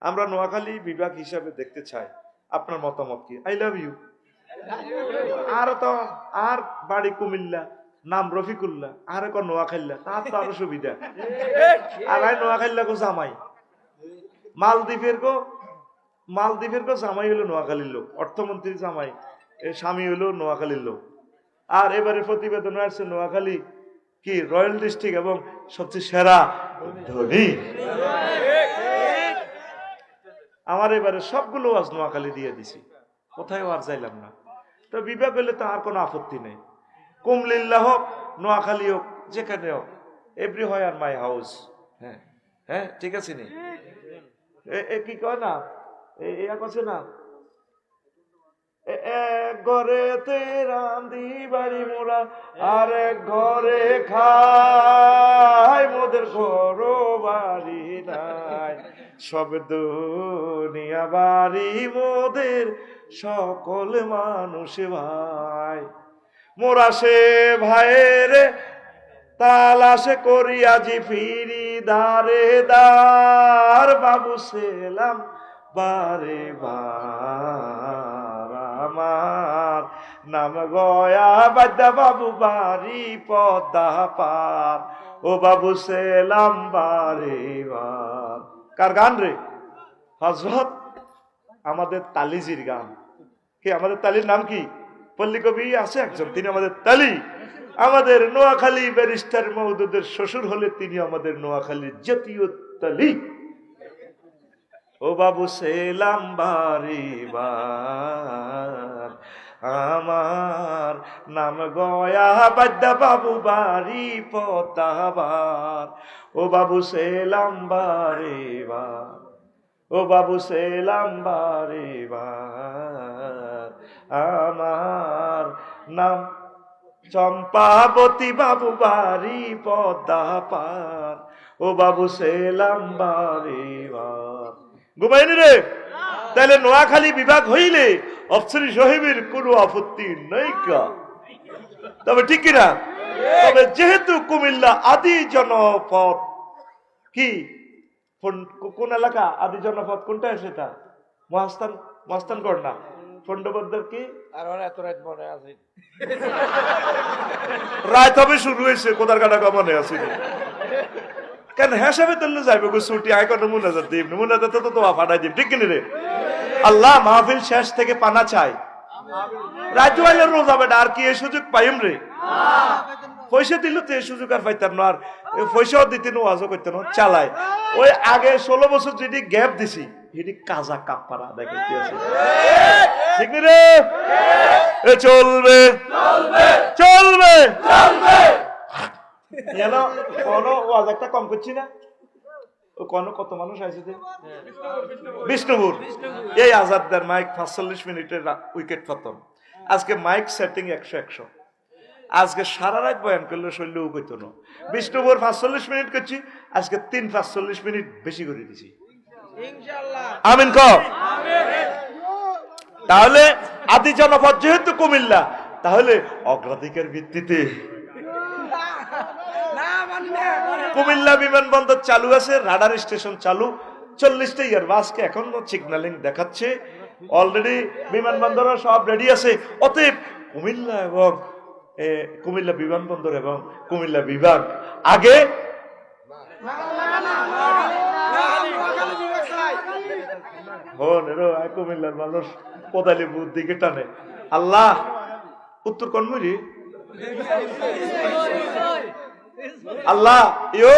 আমরা নোয়াখালী বিভাগ হিসাবে দেখতে চাই, আপনার মতামত কি? I love you. আর তো আর বাড়ি কুমিল্লা, নাম রফিকুল্লাহ, আর এখন নোয়াখাইল্লা, তার তো আরো সুবিধা। আর নোয়াখাইল্লা গো জামাই, মালদ্বীপের গো জামাই হলো নোয়াখালীর লোক, অর্থমন্ত্রী জামাই, স্বামী হলো নোয়াখালীর লোক। আর এবারে প্রতিবেদন আসছে নোয়াখালী কি রয়্যাল ডিস্ট্রিক্ট এবং সবচেয়ে সেরা ধনী। আমার এবারে সবগুলো আজ নোয়াখালী দিয়ে দিছি, কোথায় আর চাইলাম না। তো বিভাগ হলে তো আর কোনো আপত্তি নেই, কুমলিল্লা হোক, নোয়াখালী হোক, যেখানে হোক, এভরি হয় আর মাই হাউস। হ্যাঁ হ্যাঁ, ঠিক আছে নি? কি কয় না, আছে না, এক ঘরেতে রান্ধি বাড়ি মোরা, আর এক ঘরে খাই, মোদের ঘর বাড়ি নাই, সব দুনিয়া বাড়ি মোদের, সকল মানুষ ভাই। মোরা সে ভাইয়ের তালাশে করি আজি ফিরি দারে দার, বাবু সেলাম বারে বার, আমার নাম গয়া বাদ্যা, বাবু বাড়ি পদ্মা পার, ও বাবু সেলাম বারে বার। কার গান রে? হযরত আমাদের তালিজির গান। কি আমাদের তালির নাম কি? পল্লী কবি আছে একজন, তিনি আমাদের তালি। আমাদের নোয়াখালী ব্যারিস্টার মওদুদের শ্বশুর হলে তিনি আমাদের নোয়াখালীর জাতীয় তালি। ও বাবু সেলাম বারে বার, আমার নাম গয়া বাদ্যা, বাবু বাড়ি পদ্মাবার, ও বাবু সেলাম বারে বার, ও বাবু সেলাম বারে বার, আমার নাম চম্পাবতী, বাবু বাড়ি পদ্মা পার, ও বাবু সেলাম বারে বার। ঘুমাইনি রে? তাহলে নোয়াখালী বিভাগ হইলে আফসারি সাহেবের কোনো আপত্তি নাই কা? তবে ঠিক কিনা? তবে যেহেতু কুমিল্লা আদি জনপদ, কি কোন এলাকা আদি জনপদ কোনটা? সেটা মহাস্থানগড় না, ফন্ডবদ্দার কি রায় তবে শুরু হয়েছে, কোদার কাটা মনে আছে কেন? হিসাবে তুললে যাইবে গো ছুটি, আয় কোনো মুনাজাত দিব, মুনাজাত তো তোমা ফাটাই দিব, ঠিক কিনা রে? আল্লাহ মাহফিল শেষ থেকে পানা চাই, রাজু আইলের রোজা বেটা, আর কি এই সুযোগ পাইম রে? পয়সা দিল তো এই সুযোগ আর পাইতাম না, আর পয়সাও দিতে ওয়াজও করতে না, চালায়। ওই আগে 16 বছর যেটি গ্যাপ দিছি, সেটি কাজা কাপড়া দেখে ঠিক রে? চলবে চলবে চলবে, কোনো ওয়াজ একটা কম করছি না। কত মানুষ আছে বিষ্ণুপুর, এই আজাদদার মাইক 45 মিনিটের উইকেট পতন। আজকে মাইক সেটিং 100 আজকে সারা রাত বয়ান করলে শৈল্য কইতো না। বিষ্ণুপুর 45 মিনিট করছি, আজকে 3-45 মিনিট বেশি করে দিছি। আমিন ক। তাহলে আদি জনপদ যেহেতু কুমিল্লা, তাহলে অগ্রাধিকার ভিত্তিতে কুমিল্লা বিমানবন্দর চালু আছে, রাডার স্টেশন চালু, 40টা ইয়ারবাসকে এখন সিগন্যালিং দেখাচ্ছে, অলরেডি বিমানবন্দর সব রেডি আছে। অতএব কুমিল্লা এবং কুমিল্লা বিমানবন্দর এবং কুমিল্লা বিভাগ আগে, কুমিল্লার মানুষ কোদালি বুদ্ধিকে টানে। আল্লাহ উত্তর কনমুরি আল্লাহ ইয়ো